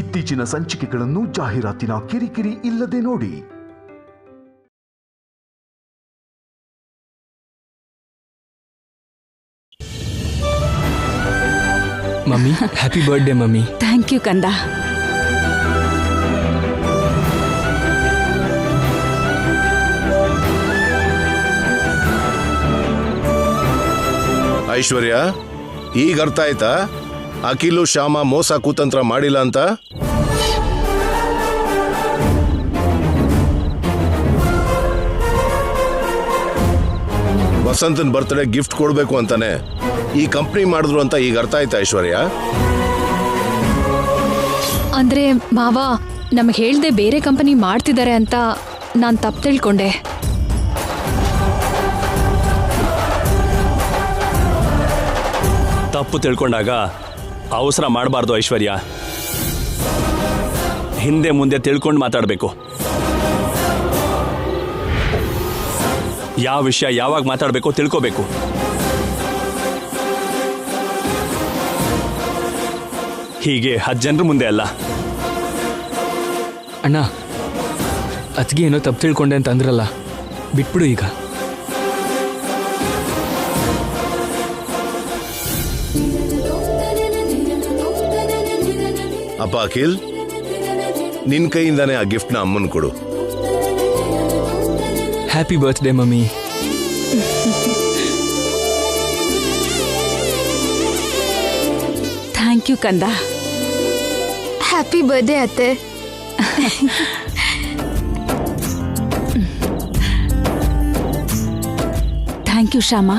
ಇತ್ತೀಚಿನ ಸಂಚಿಕೆಗಳನ್ನು ಜಾಹೀರಾತಿನ ಕಿರಿಕಿರಿ ಇಲ್ಲದೆ ನೋಡಿ. Mummy, happy birthday mummy. Thank you ಕಂದ. ಐಶ್ವರ್ಯ, ಈಗ ಅರ್ಥ ಆಯ್ತಾ ಅಖಿಲು ಶ್ಯಾಮ ಮೋಸ ಕುತಂತ್ರ ಮಾಡಿಲ್ಲ ಅಂತ? ವಸಂತನ್ ಬರ್ತ್ಡೇ ಗಿಫ್ಟ್ ಕೊಡ್ಬೇಕು ಅಂತಾನೆ ಈ ಕಂಪ್ನಿ ಮಾಡಿದ್ರು ಅಂತ ಈಗ ಅರ್ಥ ಆಯ್ತಾ ಐಶ್ವರ್ಯ? ಅಂದ್ರೆ ಮಾವ, ನಮ್ಗೆ ಹೇಳ್ದೆ ಬೇರೆ ಕಂಪನಿ ಮಾಡ್ತಿದ್ದಾರೆ ಅಂತ ನಾನು ತಪ್ಪು ತಿಳ್ಕೊಂಡೆ. ತಪ್ಪು ತಿಳ್ಕೊಂಡಾಗ ಅವಸರ ಮಾಡಬಾರ್ದು ಐಶ್ವರ್ಯ. ಹಿಂದೆ ಮುಂದೆ ತಿಳ್ಕೊಂಡು ಮಾತಾಡಬೇಕು. ಯಾವ ವಿಷಯ ಯಾವಾಗ ಮಾತಾಡಬೇಕು ತಿಳ್ಕೋಬೇಕು. ಹೀಗೆ 10 ಜನರ ಮುಂದೆ ಅಲ್ಲ. ಅಣ್ಣ, ಅತ್ತಿಗೆ ಏನೋ ತಪ್ಪು ತಿಳ್ಕೊಂಡೆ ಅಂತ ಅಂದ್ರಲ್ಲ, ಬಿಟ್ಬಿಡು ಈಗ. ಅಪ್ಪ ಅಖಿಲ್, ನಿನ್ ಕೈಯಿಂದಾನೆ ಆ ಗಿಫ್ಟ್ನ ಅಮ್ಮನ್ ಕೊಡು. Happy birthday mummy. Thank you ಕಂದ. ಹ್ಯಾಪಿ ಬರ್ತ್ಡೇ ಅತ್ತೆ. Thank you Shyama.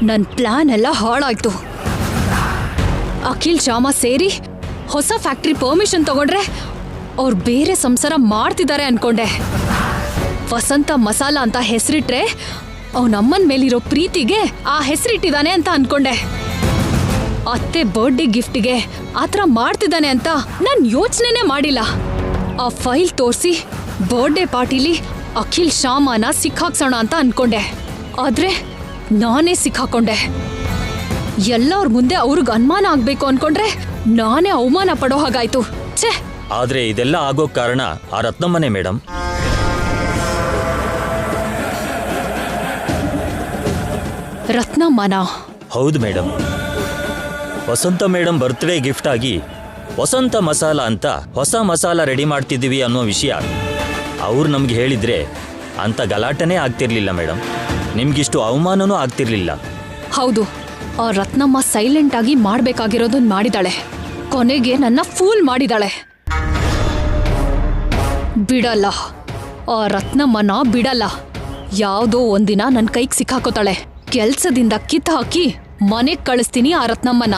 ನನ್ ಪ್ಲಾನ್ ಎಲ್ಲ ಹಾಳಾಯ್ತು. ಅಖಿಲ್ ಶ್ಯಾಮ ಸೇರಿ ಹೊಸ ಫ್ಯಾಕ್ಟ್ರಿ ಪರ್ಮಿಷನ್ ತಗೊಂಡ್ರೆ ಅವ್ರು ಬೇರೆ ಸಂಸಾರ ಮಾಡ್ತಿದ್ದಾರೆ ಅನ್ಕೊಂಡೆ. ವಸಂತ ಮಸಾಲ ಅಂತ ಹೆಸರಿಟ್ರೆ ಅವನಮ್ಮನ ಮೇಲಿರೋ ಪ್ರೀತಿಗೆ ಆ ಹೆಸರಿಟ್ಟಿದ್ದಾನೆ ಅಂತ ಅನ್ಕೊಂಡೆ. ಅತ್ತೆ ಬರ್ಡೇ ಗಿಫ್ಟಿಗೆ ಆತರ ಮಾಡ್ತಿದ್ದಾನೆ ಅಂತ ನಾನ್ ಯೋಚನೆನೇ ಮಾಡಿಲ್ಲ. ಆ ಫೈಲ್ ತೋರಿಸಿ ಬರ್ಡೇ ಪಾರ್ಟಿಲಿ ಅಖಿಲ್ ಶ್ಯಾಮನ ಸಿಕ್ಕಾಕ್ಸೋಣ ಅಂತ ಅನ್ಕೊಂಡೆ. ಆದ್ರೆ ನಾನೇ ಸಿಕ್ಕಾಕೊಂಡೆ. ಎಲ್ಲವ್ರ ಮುಂದೆ ಅವ್ರಿಗೆ ಅನುಮಾನ ಆಗ್ಬೇಕು ಅನ್ಕೊಂಡ್ರೆ ನಾನೇ ಅವಮಾನ ಪಡೋ ಹಾಗಾಯ್ತು. ಛೇ! ಆದ್ರೆ ಇದೆಲ್ಲ ಆಗೋ ಕಾರಣ ಆ ರತ್ನಮ್ಮನೇ ಮೇಡಮ್. ರತ್ನಮ್ಮನ? ಹೌದು ಮೇಡಮ್. ವಸಂತ ಮೇಡಮ್ ಬರ್ತ್ಡೇ ಗಿಫ್ಟ್ ಆಗಿ ವಸಂತ ಮಸಾಲ ಅಂತ ಹೊಸ ಮಸಾಲ ರೆಡಿ ಮಾಡ್ತಿದ್ದೀವಿ ಅನ್ನೋ ವಿಷಯ ಅವ್ರು ನಮ್ಗೆ ಹೇಳಿದ್ರೆ ಅಂತ ಗಲಾಟನೇ ಆಗ್ತಿರ್ಲಿಲ್ಲ ಮೇಡಮ್. ನಿಮ್ಗಿಷ್ಟು ಅವಮಾನನೂ ಆಗ್ತಿರ್ಲಿಲ್ಲ. ಹೌದು, ಆ ರತ್ನಮ್ಮ ಸೈಲೆಂಟ್ ಆಗಿ ಮಾಡ್ಬೇಕಾಗಿರೋದನ್ನ ಮಾಡಿದಾಳೆ. ಕೊನೆಗೆ ನನ್ನ ಫೂಲ್ ಮಾಡಿದಾಳೆ. ಬಿಡಲ್ಲ, ಆ ರತ್ನಮ್ಮನ ಬಿಡಲ್ಲ. ಯಾವುದೋ ಒಂದಿನ ನನ್ನ ಕೈಗೆ ಸಿಕ್ಕಾಕೋತಾಳೆ. ಕೆಲ್ಸದಿಂದ ಕಿತ್ತು ಹಾಕಿ ಮನೆಗೆ ಕಳಿಸ್ತೀನಿ ಆ ರತ್ನಮ್ಮನ.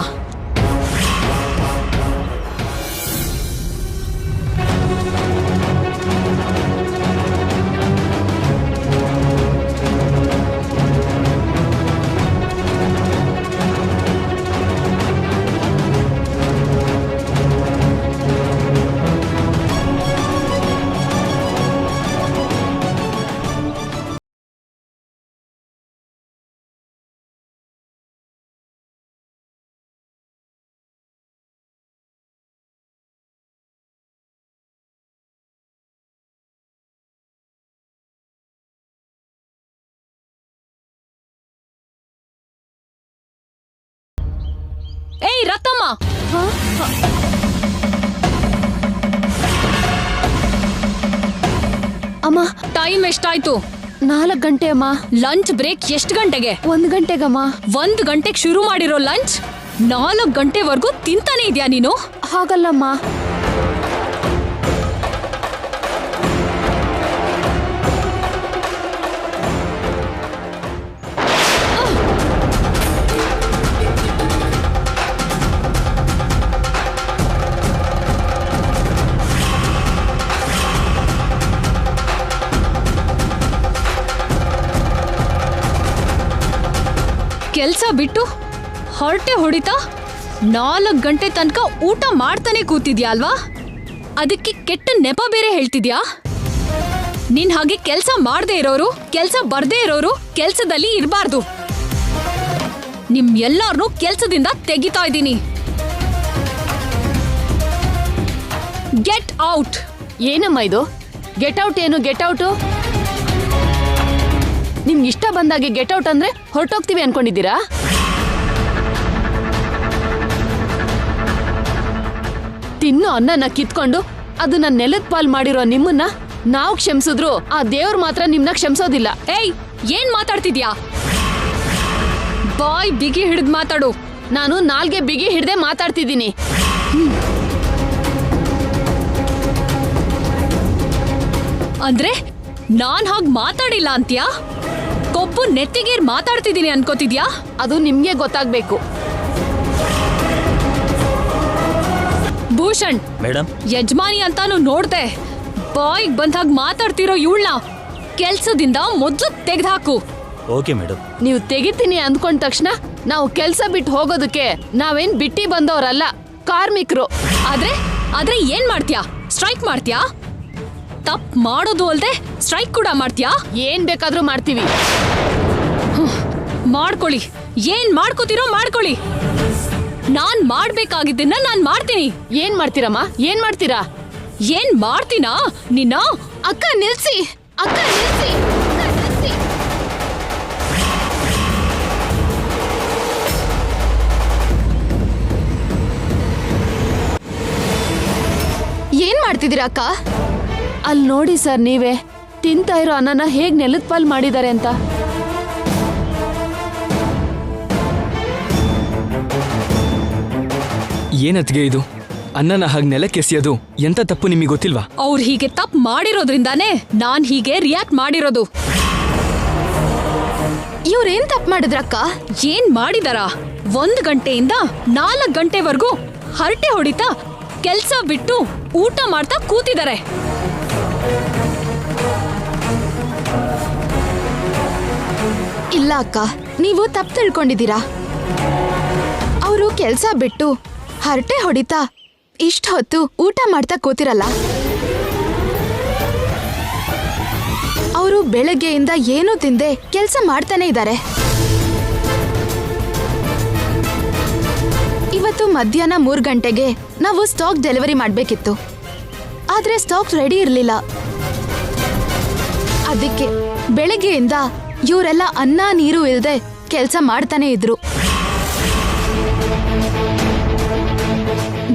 ಏಯ್ ರತ್ನಮ್ಮ! ಅಮ್ಮ, ಟೈಮ್ ಎಷ್ಟಾಯ್ತು? 4 ಗಂಟೆ ಅಮ್ಮ. ಲಂಚ್ ಬ್ರೇಕ್ ಎಷ್ಟು ಗಂಟೆಗೆ? 1 ಗಂಟೆಗಮ್ಮ. 1 ಗಂಟೆಗೆ ಶುರು ಮಾಡಿರೋ ಲಂಚ್ 4 ಗಂಟೆವರೆಗೂ ತಿಂತಾನೆ ಇದೆಯಾ ನೀನು? ಹಾಗಲ್ಲಮ್ಮ. ಕೆಲ್ಸ ಬಿಟ್ಟು ಹೊರಟೆ ಹೊಡಿತಾ 4 ಗಂಟೆ ತನಕ ಊಟ ಮಾಡ್ತಾನೆ ಕೂತಿದ್ಯಾ ಅಲ್ವಾ? ಅದಕ್ಕೆ ಕೆಟ್ಟ ನೆಪ ಬೇರೆ ಹೇಳ್ತಿದ್ಯಾ? ನಿನ್ ಹಾಗೆ ಕೆಲ್ಸ ಮಾಡದೇ ಇರೋರು, ಕೆಲ್ಸ ಬರ್ದೇ ಇರೋರು ಕೆಲ್ಸದಲ್ಲಿ ಇರಬಾರ್ದು. ನಿಮ್ ಎಲ್ಲಾರ್ನೂ ಕೆಲ್ಸದಿಂದ ತೆಗಿತಾ ಇದ್ದೀನಿ. Get out. ಏನಮ್ಮ ಇದು? ಗೆಟ್ ಔಟ್ ಏನು ಗೆಟ್ ಔಟು? ನಿಮ್ಗೆ ಇಷ್ಟ ಬಂದಾಗೆ ಗೆಟ್ ಔಟ್ ಅಂದ್ರೆ ಹೊರಟೋಗ್ತೀವಿ ಅನ್ಕೊಂಡಿದ್ದೀರಾ? ತಿನ್ನೋ ಅನ್ನನ ಕಿತ್ಕೊಂಡು ಅದನ್ನ ನೆಲದ ಪಾಲ್ ಮಾಡಿರೋ ನಿಮ್ಮನ್ನ ನಾವು ಕ್ಷಮಿಸಿದ್ರು ಆ ದೇವ್ರು ಮಾತ್ರ ನಿಮ್ನ ಕ್ಷಮಿಸೋದಿಲ್ಲ. ಏಯ್, ಏನ್ ಮಾತಾಡ್ತಿದ್ಯಾ? ಬಾಯ್ ಬಿಗಿ ಹಿಡಿದ್ ಮಾತಾಡು. ನಾನು ನಾಲ್ಗೆ ಬಿಗಿ ಹಿಡ್ದೆ ಮಾತಾಡ್ತಿದ್ದೀನಿ. ಅಂದ್ರೆ ನಾನ್ ಹಾಗ್ ಮಾತಾಡಿಲ್ಲ ಅಂತ್ಯಾ? ಕೊಬ್ಬು ನೆತ್ತಿಗೇರ್ ಮಾತಾಡ್ತಿದ್ದೀನಿ ಅನ್ಕೋತಿದ್ಯಾ? ಅದು ನಿಮ್ಗೆ ಗೊತ್ತಾಗ್ಬೇಕು. ಭೂಷಣ್, ಮೇಡಮ್, ಯಜಮಾನಿ ಅಂತಾನು ನೋಡ್ದೆ ಬಾಯ್ಗ್ ಬಂದಾಗ ಮಾತಾಡ್ತಿರೋ ಇವಳನ್ನ ಕೆಲ್ಸದಿಂದ ಮೊದ್ಲು ತೆಗ್ದಾಕು. Okay madam. ನೀವು ತೆಗಿತೀನಿ ಅಂದ್ಕೊಂಡ ತಕ್ಷಣ ನಾವು ಕೆಲ್ಸ ಬಿಟ್ಟು ಹೋಗೋದಕ್ಕೆ ನಾವೇನ್ ಬಿಟ್ಟಿ ಬಂದವರಲ್ಲ, ಕಾರ್ಮಿಕರು. ಆದ್ರೆ ಏನ್ ಮಾಡ್ತ್ಯಾ? ಸ್ಟ್ರೈಕ್ ಮಾಡ್ತ್ಯಾ? ತಪ್ಪು ಮಾಡೋದು ಅಲ್ದೆ ಸ್ಟ್ರೈಕ್ ಕೂಡ ಮಾಡ್ತ್ಯಾ? ಏನ್ ಬೇಕಾದ್ರೂ ಮಾಡ್ತೀವಿ. ಮಾಡ್ಕೊಳ್ಳಿ, ಏನ್ ಮಾಡ್ಕೋತಿರೋ ಮಾಡ್ಕೊಳ್ಳಿ. ನಾನ್ ಮಾಡ್ಬೇಕಾಗಿದ್ದನ್ನ ನಾನ್ ಮಾಡ್ತೀನಿ. ಏನ್ ಮಾಡ್ತೀರಮ್ಮ? ಏನ್ ಮಾಡ್ತೀರಾ? ಏನ್ ಮಾಡ್ತೀನಾ ನಿನ್ನ? ಅಕ್ಕ ನಿಲ್ಸಿ, ಅಕ್ಕ ನಿಲ್ಸಿ, ಅಕ್ಕ ನಿಲ್ಸಿ. ಏನ್ ಮಾಡ್ತಿದ್ದೀರಾ ಅಕ್ಕ? ಅಲ್ಲಿ ನೋಡಿ ಸರ್, ನೀವೇ ತಿಂತಾ ಇರೋ ಅನ್ನನ ಹೇಗ್ ನೆಲದ ಪಾಲ್ ಮಾಡಿದ್ದಾರೆ ಅಂತ. ಏನತ್ಗೆ ಇದು? ಅನ್ನನ ಹಾಗೆ ನೆಲಕ್ಕೆ ಎಸೆಯೋದು ಎಂತ ತಪ್ಪು ನಿಮಗೆ ಗೊತ್ತಿಲ್ವಾ? ಅವ್ರು ಹೀಗೆ ತಪ್ಪು ಮಾಡಿರೋದ್ರಿಂದಾನೇ ನಾನ್ ಹೀಗೆ ರಿಯಾಕ್ಟ್ ಮಾಡಿರೋದು. ಇವ್ರೇನ್ ತಪ್ಪು ಮಾಡಿದ್ರಕ್ಕ? ಏನ್ ಮಾಡಿದಾರ? 1 ಗಂಟೆಯಿಂದ 4 ಗಂಟೆವರೆಗೂ ಹರಟೆ ಹೊಡಿತಾ ಕೆಲ್ಸ ಬಿಟ್ಟು ಊಟ ಮಾಡ್ತಾ ಕೂತಿದ್ದಾರೆ. ಇಲ್ಲ ಅಕ್ಕ, ನೀವು ತಪ್ಪು ತಿಳ್ಕೊಂಡಿದ್ದೀರಾ. ಅವರು ಕೆಲ್ಸ ಬಿಟ್ಟು ಹರಟೆ ಹೊಡಿತಾ ಇಷ್ಟ ಹೊತ್ತು ಊಟ ಮಾಡ್ತಾ ಕೂತಿರಲ್ಲ. ಅವರು ಬೆಳಗ್ಗೆಯಿಂದ ಏನೂ ತಿಂದೆ ಕೆಲ್ಸ ಮಾಡ್ತಾನೆ ಇದ್ದಾರೆ. ಇವತ್ತು ಮಧ್ಯಾಹ್ನ 3 ಗಂಟೆಗೆ ನಾವು ಸ್ಟಾಕ್ ಡೆಲಿವರಿ ಮಾಡ್ಬೇಕಿತ್ತು. ಆದ್ರೆ ಸ್ಟಾಕ್ ರೆಡಿ ಇರಲಿಲ್ಲ. ಅದಕ್ಕೆ ಬೆಳಗ್ಗೆಯಿಂದ ಇವರೆಲ್ಲ ಅನ್ನ ನೀರು ಇಲ್ಲದೆ ಕೆಲಸ ಮಾಡ್ತಾನೆ ಇದ್ರು.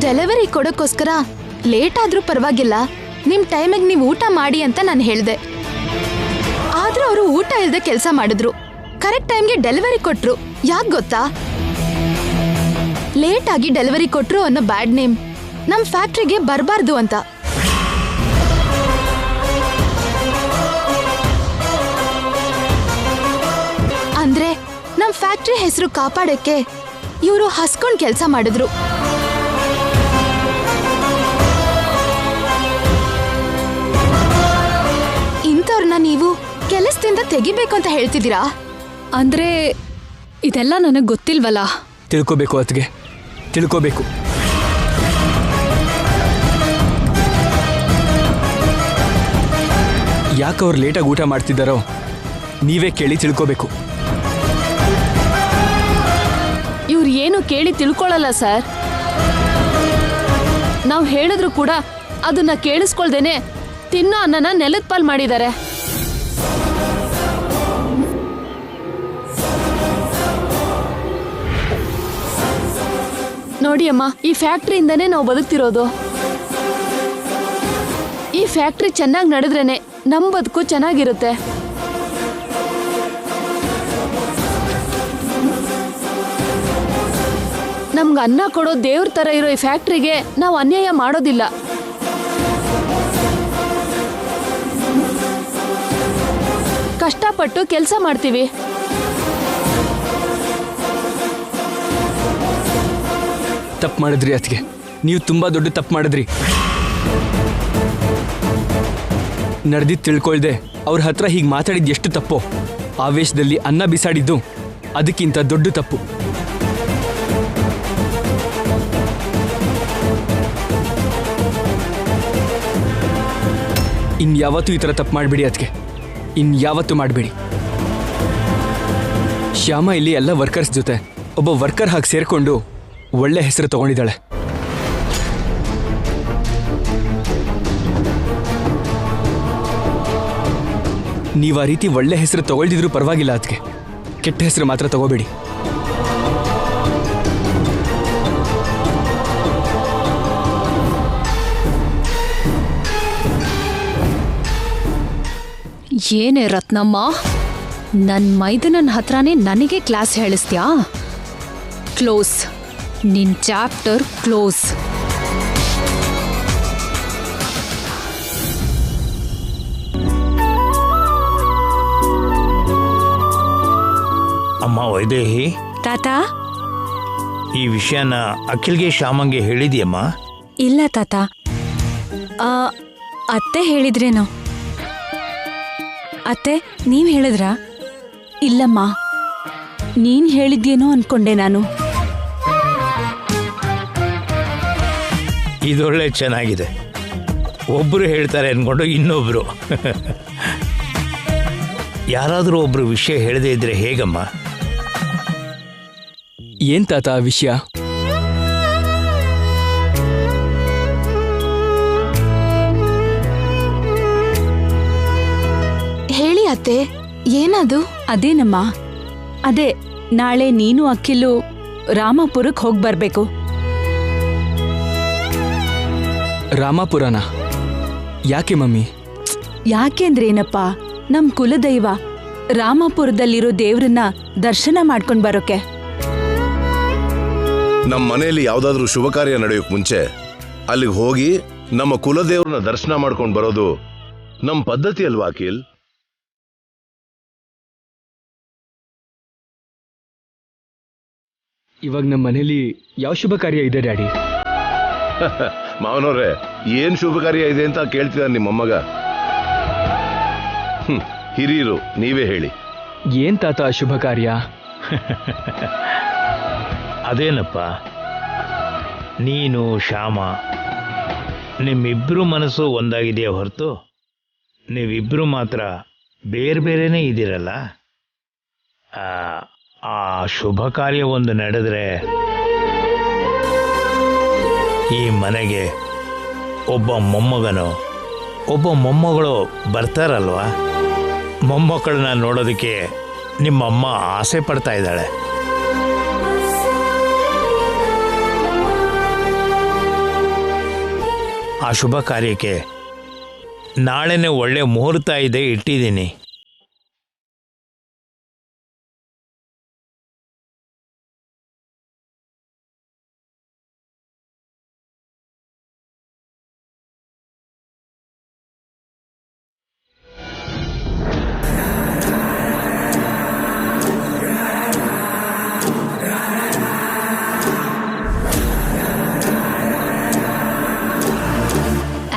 ಡೆಲಿವರಿ ಕೊಡೋಕ್ಕೋಸ್ಕರ ಲೇಟ್ ಆದ್ರೂ ಪರವಾಗಿಲ್ಲ, ನಿಮ್ ಟೈಮಿಗೆ ನೀವು ಊಟ ಮಾಡಿ ಅಂತ ನಾನು ಹೇಳ್ದೆ. ಆದ್ರೂ ಅವರು ಊಟ ಇಲ್ಲದೆ ಕೆಲಸ ಮಾಡಿದ್ರು. ಕರೆಕ್ಟ್ ಟೈಮ್ಗೆ ಡೆಲಿವರಿ ಕೊಟ್ರು. ಯಾಕೆ ಗೊತ್ತಾ? ಲೇಟ್ ಆಗಿ ಡೆಲಿವರಿ ಕೊಟ್ರು ಅನ್ನೋ ಬ್ಯಾಡ್ ನೇಮ್ ನಮ್ ಫ್ಯಾಕ್ಟ್ರಿಗೆ ಬರಬಾರ್ದು ಅಂತ. ಅಂದ್ರೆ ನಮ್ ಫ್ಯಾಕ್ಟ್ರಿ ಹೆಸರು ಕಾಪಾಡಕ್ಕೆ ಇವರು ಹಸ್ಕೊಂಡ್ ಕೆಲಸ ಮಾಡಿದ್ರು. ಇಂಥವ್ರನ್ನ ನೀವು ಕೆಲಸದಿಂದ ತೆಗಿಬೇಕು ಅಂತ ಹೇಳ್ತಿದ್ದೀರಾ? ಅಂದ್ರೆ ಇದೆಲ್ಲ ನನಗ್ ಗೊತ್ತಿಲ್ವಲ್ಲ. ತಿಳ್ಕೋಬೇಕು ಅತ್ಗೆ, ತಿಳ್ಕೋಬೇಕು. ಯಾಕೆ ಅವ್ರು ಲೇಟಾಗಿ ಊಟ ಮಾಡ್ತಿದ್ದಾರೋ ನೀವೇ ಕೇಳಿ ತಿಳ್ಕೋಬೇಕು. ಇವ್ರು ಏನು ಕೇಳಿ ತಿಳ್ಕೊಳ್ಳಲ್ಲ ಸರ್. ನಾವು ಹೇಳಿದ್ರು ಕೂಡ ಅದನ್ನ ಕೇಳಿಸ್ಕೊಳ್ದೇನೆ ತಿನ್ನೋ ಅನ್ನನ ನೆಲದ ಪಾಲ್ ಮಾಡಿದ್ದಾರೆ. ನೋಡಿ ಅಮ್ಮ, ಈ ಫ್ಯಾಕ್ಟ್ರಿಯಿಂದನೇ ನಾವು ಬದುಕ್ತಿರೋದು. ಈ ಫ್ಯಾಕ್ಟ್ರಿ ಚೆನ್ನಾಗಿ ನಡೆದ್ರೇನೆ ನಮ್ಮ ಬದುಕು ಚೆನ್ನಾಗಿರುತ್ತೆ. ನಮ್ಗೆ ಅನ್ನ ಕೊಡೋ ದೇವ್ರ ತರ ಇರೋ ಈ ಫ್ಯಾಕ್ಟ್ರಿಗೆ ನಾವು ಅನ್ಯಾಯ ಮಾಡೋದಿಲ್ಲ. ಕಷ್ಟಪಟ್ಟು ಕೆಲಸ ಮಾಡ್ತೀವಿ. ತಪ್ಪು ಮಾಡಿದ್ರಿ ಅತ್ಗೆ, ನೀವು ತುಂಬಾ ದೊಡ್ಡ ತಪ್ಪು ಮಾಡಿದ್ರಿ. ನಡೆದಿದ್ದು ತಿಳ್ಕೊಳ್ದೆ ಅವ್ರ ಹತ್ರ ಹೀಗೆ ಮಾತಾಡಿದ್ದು ಎಷ್ಟು ತಪ್ಪೋ. ಆವೇಶದಲ್ಲಿ ಅನ್ನ ಬಿಸಾಡಿದ್ದು ಅದಕ್ಕಿಂತ ದೊಡ್ಡ ತಪ್ಪು. ಇನ್ಯಾವತ್ತೂ ಈ ಥರ ತಪ್ಪು ಮಾಡಬೇಡಿ. ಅದಕ್ಕೆ ಇನ್ಯಾವತ್ತೂ ಮಾಡಬೇಡಿ. ಶ್ಯಾಮ ಇಲ್ಲಿ ಎಲ್ಲ ವರ್ಕರ್ಸ್ ಜೊತೆ ಒಬ್ಬ ವರ್ಕರ್ ಹಾಗೆ ಸೇರಿಕೊಂಡು ಒಳ್ಳೆ ಹೆಸರು ತಗೊಂಡಿದ್ದಾಳೆ. ನೀವು ಆ ರೀತಿ ಒಳ್ಳೆ ಹೆಸರು ತಗೊಳ್ದಿದ್ರೂ ಪರವಾಗಿಲ್ಲ. ಅದಕ್ಕೆ ಕೆಟ್ಟ ಹೆಸರು ಮಾತ್ರ ತಗೋಬೇಡಿ. ಏನೇ ರತ್ನಮ್ಮ, ನನ್ನ ಮೈದನನ್ ಹತ್ರನೇ ನನಗೆ ಕ್ಲಾಸ್ ಹೇಳಿಸ್ತ್ಯಾ? ಕ್ಲೋಸ್. ನಿನ್ ಚಾಪ್ಟರ್ ಕ್ಲೋಸ್. ಅಮ್ಮ ವೈದೇಹಿ, ತಾತ, ಈ ವಿಷಯನ ಅಖಿಲ್ಗೆ ಶ್ಯಾಮಂಗೆ ಹೇಳಿದ್ಯಮ್ಮ? ಇಲ್ಲ ತಾತ, ಅತ್ತೆ ಹೇಳಿದ್ರೇನೋ. ಅತ್ತೆ, ನೀವ್ ಹೇಳಿದ್ರಾ? ಇಲ್ಲಮ್ಮ, ನೀನ್ ಹೇಳಿದ್ಯೇನೋ ಅನ್ಕೊಂಡೆ ನಾನು. ಇದೊಳ್ಳೆ ಚೆನ್ನಾಗಿದೆ. ಒಬ್ರು ಹೇಳ್ತಾರೆ ಅನ್ಕೊಂಡು ಇನ್ನೊಬ್ರು. ಯಾರಾದರೂ ಒಬ್ರು ವಿಷಯ ಹೇಳದೇ ಇದ್ರೆ ಹೇಗಮ್ಮ? ಏನ್ ತಾತ ಆ ವಿಷಯ? ಹೇಳಿ ಅತ್ತೆ, ಏನದು? ಅದೇನಮ್ಮ, ಅದೇ ನಾಳೆ ನೀನು ಅಖಿಲು ರಾಮಪುರಕ್ಕೆ ಹೋಗಿ ಬರ್ಬೇಕು. ರಾಮಪುರನ? ಯಾಕೆ ಮಮ್ಮಿ? ಯಾಕೆಂದ್ರೇನಪ್ಪ, ನಮ್ ಕುಲದೈವ ರಾಮಪುರದಲ್ಲಿರೋ ದೇವ್ರನ್ನ ದರ್ಶನ ಮಾಡ್ಕೊಂಡ್ ಬರೋಕೆ. ನಮ್ಮ ಮನೆಯಲ್ಲಿ ಯಾವ್ದಾದ್ರೂ ಶುಭ ಕಾರ್ಯ ನಡೆಯೋಕ್ ಮುಂಚೆ ಅಲ್ಲಿಗೆ ಹೋಗಿ ನಮ್ಮ ಕುಲದೇವ್ರನ್ನ ದರ್ಶನ ಮಾಡ್ಕೊಂಡು ಬರೋದು ನಮ್ಮ ಪದ್ಧತಿ ಅಲ್ವಾ ಅಖಿಲ್? ಇವಾಗ ನಮ್ಮ ಮನೇಲಿ ಯಾವ ಶುಭ ಕಾರ್ಯ ಇದೆ ಡ್ಯಾಡಿ? ಮಾವನವ್ರೆ, ಏನ್ ಶುಭ ಕಾರ್ಯ ಇದೆ ಅಂತ ಕೇಳ್ತಿದಾರೆ ನಿಮ್ಮಮ್ಮಗ. ಹಿರಿಯರು, ನೀವೇ ಹೇಳಿ. ಏನ್ ತಾತ ಆ ಶುಭ ಕಾರ್ಯ? ಅದೇನಪ್ಪ, ನೀನು ಶ್ಯಾಮ ನಿಮ್ಮಿಬ್ರು ಮನಸ್ಸು ಒಂದಾಗಿದೆಯಾ ಹೊರತು ನೀವಿಬ್ರು ಮಾತ್ರ ಬೇರೆ ಬೇರೆನೇ ಇದ್ದೀರಲ್ಲ. ಆ ಶುಭ ಕಾರ್ಯ ಒಂದು ನಡೆದ್ರೆ ಈ ಮನೆಗೆ ಒಬ್ಬ ಮೊಮ್ಮಗನೋ ಒಬ್ಬ ಮೊಮ್ಮಗಳು ಬರ್ತಾರಲ್ವಾ. ಮೊಮ್ಮಕ್ಕಳನ್ನ ನೋಡೋದಕ್ಕೆ ನಿಮ್ಮಮ್ಮ ಆಸೆ ಪಡ್ತಾ ಇದ್ದಾಳೆ. ಆ ಶುಭ ಕಾರ್ಯಕ್ಕೆ ನಾಳೆನೇ ಒಳ್ಳೆ ಮುಹೂರ್ತ ಇದೆ, ಇಟ್ಟಿದ್ದೀನಿ.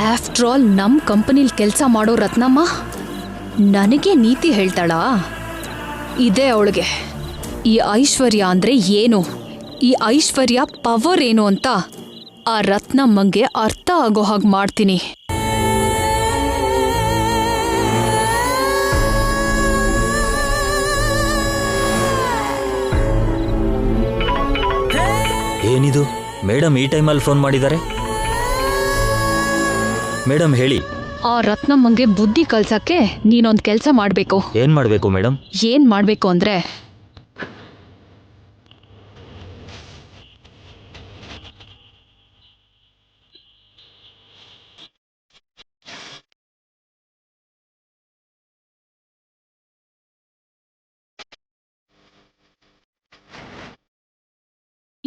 ಆಫ್ಟರ್ ಆಲ್ ನಮ್ ಕಂಪನಿಲ್ ಕೆಲಸ ಮಾಡೋ ರತ್ನಮ್ಮ ನನಗೆ ನೀತಿ ಹೇಳ್ತಾಳಾ? ಇದೆ ಅವಳಿಗೆ ಈ ಐಶ್ವರ್ಯ ಅಂದ್ರೆ ಏನು, ಈ ಐಶ್ವರ್ಯ ಪವರ್ ಏನು ಅಂತ ಆ ರತ್ನಮ್ಮಂಗೆ ಅರ್ಥ ಆಗೋ ಹಾಗೆ ಮಾಡ್ತೀನಿ. ಏನಿದು, ಮೇಡಮ್ ಈ ಟೈಮಲ್ಲಿ ಫೋನ್ ಮಾಡಿದ್ದಾರೆ? ಮೇಡಮ್ ಹೇಳಿ. ಆ ರತ್ನಮ್ಮಂಗೆ ಬುದ್ಧಿ ಕಲ್ಸಕ್ಕೆ ನೀನೊಂದ್ ಕೆಲ್ಸ ಮಾಡ್ಬೇಕು. ಏನ್ ಮಾಡ್ಬೇಕು ಮೇಡಮ್? ಏನ್ ಮಾಡ್ಬೇಕು ಅಂದ್ರೆ,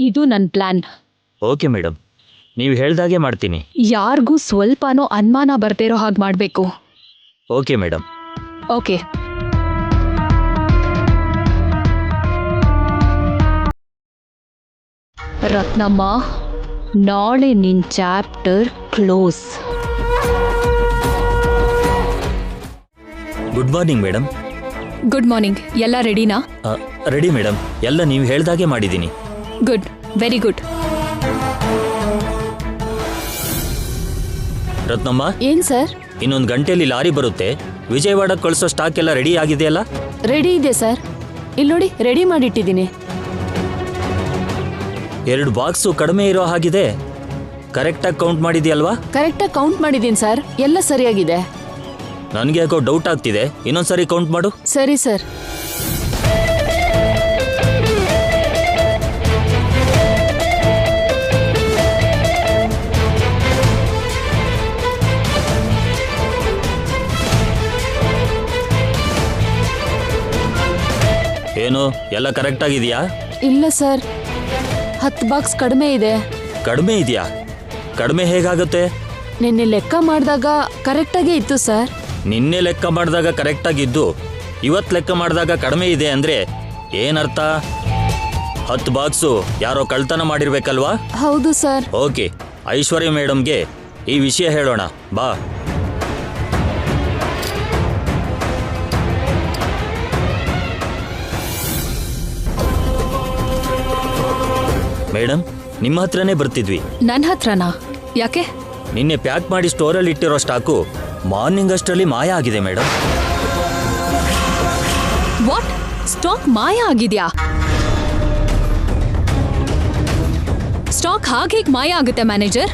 ಇದು ನನ್ ಪ್ಲಾನ್. ಓಕೆ ಮೇಡಮ್, ನೀವು ಹೇಳ್ದಾಗೆ ಮಾಡ್ತೀನಿ. ಯಾರಿಗೂ ಸ್ವಲ್ಪನೂ ಅನುಮಾನ ಬರ್ತಿರೋ ಹಾಗೆ ಮಾಡಬೇಕು. Okay madam. ಓಕೆ. ರತ್ನಮ್ಮ, ನಾಳೆ ನಿನ್ chapter close. Good morning madam. Good morning. ಎಲ್ಲ ರೆಡಿನಾ? ರೆಡಿ ಮೇಡಮ್, ಎಲ್ಲ ನೀವು ಹೇಳ್ದಾಗೆ ಮಾಡಿದ್ದೀನಿ. Good, very good. ರತ್ನಮ್ಮ, ಏನ್ ಸರ್? ಇನ್ನೊಂದು ಗಂಟೆಯಲ್ಲಿ ಲಾರಿ ಬರುತ್ತೆ. ವಿಜಯವಾಡಕ್ಕೆ ಕಳಿಸೋ ಸ್ಟಾಕ್ ಎಲ್ಲ ರೆಡಿ ಆಗಿದೆಯಲ್ಲ? ರೆಡಿ ಇದೆ ಸರ್. ಇಲ್ಲಿ ನೋಡಿ, ರೆಡಿ ಮಾಡಿಟ್ಟಿದ್ದೀನಿ. 2 ಬಾಕ್ಸು ಕಡಿಮೆ ಇರೋ ಹಾಗಿದೆ. ಕರೆಕ್ಟಾಗಿ ಕೌಂಟ್ ಮಾಡಿದ್ಯಲ್ವಾ? ಕರೆಕ್ಟಾಗಿ ಕೌಂಟ್ ಮಾಡಿದ್ದೀನಿ ಸರ್, ಎಲ್ಲ ಸರಿಯಾಗಿದೆ. ನನಗೆ ಯಾಕೋ ಡೌಟ್ ಆಗ್ತಿದೆ, ಇನ್ನೊಂದ್ಸರಿ ಕೌಂಟ್ ಮಾಡು. ಸರಿ ಸರ್. ಏನು, ಎಲ್ಲ ಕರೆಕ್ಟ್ ಆಗಿದೆಯಾ? ಇಲ್ಲ ಸರ್, 10 ಬಾಕ್ಸ್ ಕಡಿಮೆ ಇದೆ. ಕಡಿಮೆ ಇದೆಯಾ? ಕಡಿಮೆ ಹೇಗಾಗುತ್ತೆ? ನಿನ್ನೆ ಲೆಕ್ಕ ಮಾಡಿದಾಗ ಕರೆಕ್ಟಾಗೇ ಇತ್ತು ಸರ್. ನಿನ್ನೆ ಲೆಕ್ಕ ಮಾಡಿದಾಗ ಕರೆಕ್ಟಾಗಿದ್ದು ಇವತ್ತು ಲೆಕ್ಕ ಮಾಡಿದಾಗ ಕಡಿಮೆ ಇದೆ ಅಂದರೆ ಏನರ್ಥ? 10 ಬಾಕ್ಸು ಯಾರೋ ಕಳ್ತನ ಮಾಡಿರ್ಬೇಕಲ್ವಾ? ಹೌದು ಸರ್. ಓಕೆ, ಐಶ್ವರ್ಯ ಮೇಡಮ್ಗೆ ಈ ವಿಷಯ ಹೇಳೋಣ ಬಾ. ಮೇಡಮ್, ನಿಮ್ಮ ಹತ್ರನೇ ಬರ್ತಿದ್ವಿ. ನನ್ನ ಹತ್ರನಾ? ಯಾಕೆ? ನಿನ್ನೆ ಪ್ಯಾಕ್ ಮಾಡಿ ಸ್ಟೋರಲ್ಲಿ ಇಟ್ಟಿರೋ ಸ್ಟಾಕು ಮಾರ್ನಿಂಗ್ ಅಷ್ಟರಲ್ಲಿ ಮಾಯ ಆಗಿದೆ ಮೇಡಮ್. ವಾಟ್? ಸ್ಟಾಕ್ ಮಾಯ ಆಗಿದ್ಯಾ? ಸ್ಟಾಕ್ ಹಾಗೆ ಮಾಯ ಆಗುತ್ತೆ ಮ್ಯಾನೇಜರ್?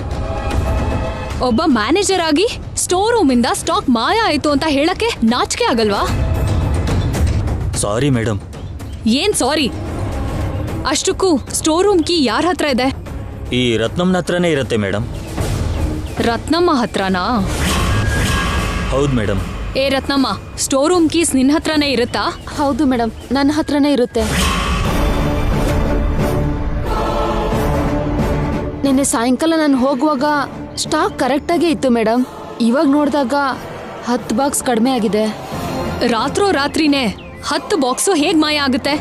ಒಬ್ಬ ಮ್ಯಾನೇಜರ್ ಆಗಿ ಸ್ಟೋರ್ ರೂಮಿಂದ ಸ್ಟಾಕ್ ಮಾಯ ಆಯ್ತು ಅಂತ ಹೇಳಕ್ಕೆ ನಾಚಿಕೆ ಆಗಲ್ವಾ? Sorry madam. ಏನ್ ಸಾರಿ? ಅಷ್ಟಕ್ಕೂ ಸ್ಟೋರ್ ರೂಮ್ ಕೀ ಯಾರ ಹತ್ರ ಇದೆ? ಈ ರತ್ನಮ್ಮನ ಹತ್ರನೇ ಇರುತ್ತೆ ಮೇಡಮ್. ರತ್ನಮ್ಮ ಹತ್ರನಾ? ಹೌದು ಮೇಡಮ್. ಏ ರತ್ನಮ್ಮ, ಸ್ಟೋರ್ ರೂಮ್ ಕೀಸ್ ನಿನ್ನ ಹತ್ರನೇ ಇರುತ್ತಾ? ಹೌದು ಮೇಡಮ್, ನನ್ನ ಹತ್ರನೇ ಇರುತ್ತೆ. ನಿನ್ನೆ ಸಾಯಂಕಾಲ ನಾನು ಹೋಗುವಾಗ ಸ್ಟಾಕ್ ಕರೆಕ್ಟಾಗೇ ಇತ್ತು ಮೇಡಮ್. ಇವಾಗ ನೋಡಿದಾಗ 10 ಬಾಕ್ಸ್ ಕಡಿಮೆ ಆಗಿದೆ. ರಾತ್ರಿನೇ 10 ಬಾಕ್ಸು ಹೇಗ್ ಮಾಯ ಆಗುತ್ತೆ?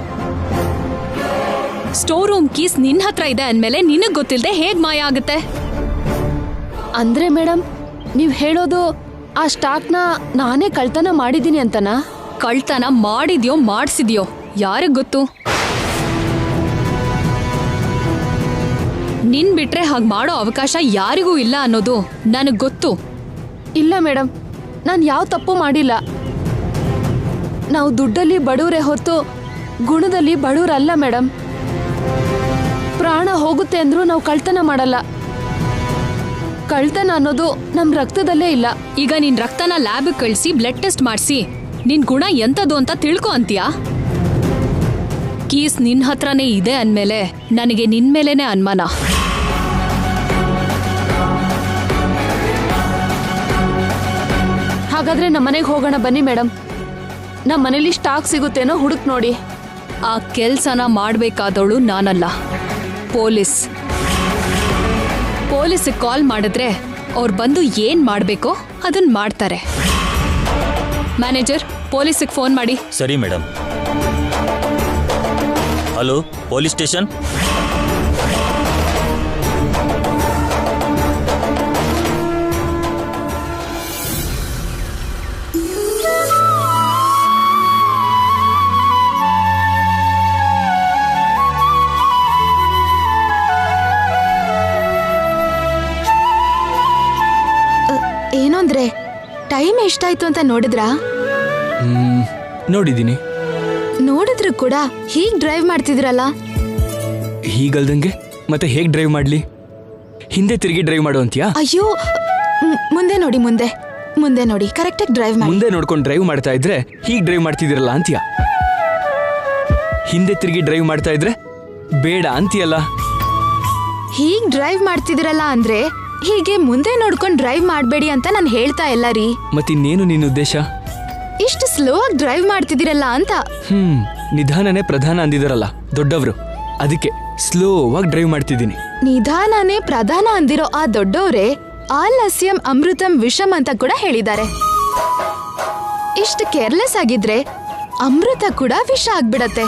ಸ್ಟೋರ್ ರೂಮ್ ಕೀಸ್ ನಿನ್ನ ಹತ್ರ ಇದೆ ಅಂದ್ಮೇಲೆ ನಿನಗ್ ಗೊತ್ತಿಲ್ಲದೆ ಹೇಗ್ ಮಾಯ ಆಗುತ್ತೆ? ಅಂದ್ರೆ ಮೇಡಮ್, ನೀವು ಹೇಳೋದು ಆ ಸ್ಟಾಕ್ನ ನಾನೇ ಕಳ್ತನ ಮಾಡಿದ್ದೀನಿ ಅಂತನಾ? ಕಳ್ತನ ಮಾಡಿದ್ಯೋ ಮಾಡಿಸಿದ್ಯೋ ಯಾರಿಗ್ ಗೊತ್ತು? ನಿನ್ ಬಿಟ್ರೆ ಹಾಗೆ ಮಾಡೋ ಅವಕಾಶ ಯಾರಿಗೂ ಇಲ್ಲ ಅನ್ನೋದು ನನಗ್ ಗೊತ್ತು. ಇಲ್ಲ ಮೇಡಮ್, ನಾನು ಯಾವ ತಪ್ಪು ಮಾಡಿಲ್ಲ. ನಾವು ದುಡ್ಡಲ್ಲಿ ಬಡವರೇ ಹೊತ್ತು ಗುಣದಲ್ಲಿ ಬಡವರಲ್ಲ ಮೇಡಮ್. ಪ್ರಾಣ ಹೋಗುತ್ತೆ ಅಂದ್ರೂ ನಾವು ಕಳ್ತನ ಮಾಡಲ್ಲ. ಕಳ್ತನ ಅನ್ನೋದು ನಮ್ಮ ರಕ್ತದಲ್ಲೇ ಇಲ್ಲ. ಈಗ ನಿನ್ ರಕ್ತನ ಲ್ಯಾಬ್ ಕಳಿಸಿ ಬ್ಲಡ್ ಟೆಸ್ಟ್ ಮಾಡಿಸಿ ನಿನ್ ಗುಣ ಎಂತದು ಅಂತ ತಿಳ್ಕೊ ಅಂತೀಯಾ? ಕೀಸ್ ನಿನ್ ಹತ್ರನೇ ಇದೆ ಅಂದ್ಮೇಲೆ ನನಗೆ ನಿನ್ ಮೇಲೇನೆ ಅನುಮಾನ. ಹಾಗಾದ್ರೆ ನಮ್ಮ ಮನೆಗೆ ಹೋಗೋಣ ಬನ್ನಿ ಮೇಡಮ್. ನಮ್ಮ ಮನೇಲಿ ಸ್ಟಾಕ್ ಸಿಗುತ್ತೇನೋ ಹುಡುಕ್ ನೋಡಿ. ಆ ಕೆಲ್ಸನ ಮಾಡ್ಬೇಕಾದವಳು ನಾನಲ್ಲ, ಪೊಲೀಸ್. ಪೊಲೀಸಿಗೆ ಕಾಲ್ ಮಾಡಿದ್ರೆ ಅವ್ರು ಬಂದು ಏನ್ ಮಾಡ್ಬೇಕೋ ಅದನ್ನ ಮಾಡ್ತಾರೆ. ಮ್ಯಾನೇಜರ್, ಪೊಲೀಸಿಗೆ ಫೋನ್ ಮಾಡಿ. ಸರಿ ಮೇಡಮ್. Hello, police station. ಏನು ಅಂದ್ರೆ ಟೈಮ್ ಎಷ್ಟಾಯ್ತು ಅಂತ ನೋಡಿದ್ರಾ? ನೋಡಿದ್ದೀನಿ. ನೋಡಿದ್ರು ಕೂಡ ಹೀಗ್ ಡ್ರೈವ್ ಮಾಡ್ತಿದ್ರಲ್ಲ? ಹೀಗಲ್ದಂಗೆ ಮತ್ತೆ ಹೇಗ್ ಡ್ರೈವ್ ಮಾಡ್ಲಿ? ಹಿಂದೆ ತಿರುಗಿ ಡ್ರೈವ್ ಮಾಡು ಅಂತೀಯಾ? ಅಯ್ಯೋ, ಮುಂದೆ ನೋಡಿ, ಮುಂದೆ ನೋಡಿ, ಕರೆಕ್ಟಾಗಿ ಡ್ರೈವ್ ಮಾಡಿ. ಮುಂದೆ ನೋಡ್ಕೊಂಡು ಡ್ರೈವ್ ಮಾಡ್ತಾ ಇದ್ರೆ ಹೀಗ್ ಡ್ರೈವ್ ಮಾಡ್ತಿದ್ದೀರಲ್ಲ ಅಂತೀಯಾ? ಹಿಂದೆ ತಿರುಗಿ ಡ್ರೈವ್ ಮಾಡ್ತಾ ಇದ್ರೆ ಬೇಡ ಅಂತೀಯಲ್ಲ? ಹೀಗ್ ಡ್ರೈವ್ ಮಾಡ್ತಿದ್ರಲ್ಲ ಅಂದ್ರೆ ಹೀಗೆ ಮುಂದೆ ನೋಡ್ಕೊಂಡು ಡ್ರೈವ್ ಮಾಡಬೇಡಿ ಅಂತ ನಾನು ಹೇಳ್ತಾ ಇಲ್ಲ ರೀ. ಮತ್ತಿನ್ನೇನು ನಿನ್ನ ಉದ್ದೇಶ? ಇಷ್ಟು ಸ್ಲೋ ಆಗಿ ಡ್ರೈವ್ ಮಾಡ್ತಿದ್ದೀರಲ್ಲ ಅಂತ. ನಿಧಾನನೇ ಪ್ರಧಾನ ಅಂದಿದಾರಲ್ಲ ದೊಡ್ಡವರು, ಅದಕ್ಕೆ ಸ್ಲೋ ಆಗಿ ಡ್ರೈವ್ ಮಾಡ್ತಿದ್ದೀನಿ. ನಿಧಾನನೇ ಪ್ರಧಾನ ಅಂದಿರೋ ಆ ದೊಡ್ಡವ್ರೆ ಆಲಸ್ಯಂ ಅಮೃತಂ ವಿಷಂ ಅಂತ ಕೂಡ ಹೇಳಿದ್ದಾರೆ. ಇಷ್ಟು ಕೇರ್ಲೆಸ್ ಆಗಿದ್ರೆ ಅಮೃತ ಕೂಡ ವಿಷ ಆಗ್ಬಿಡತ್ತೆ.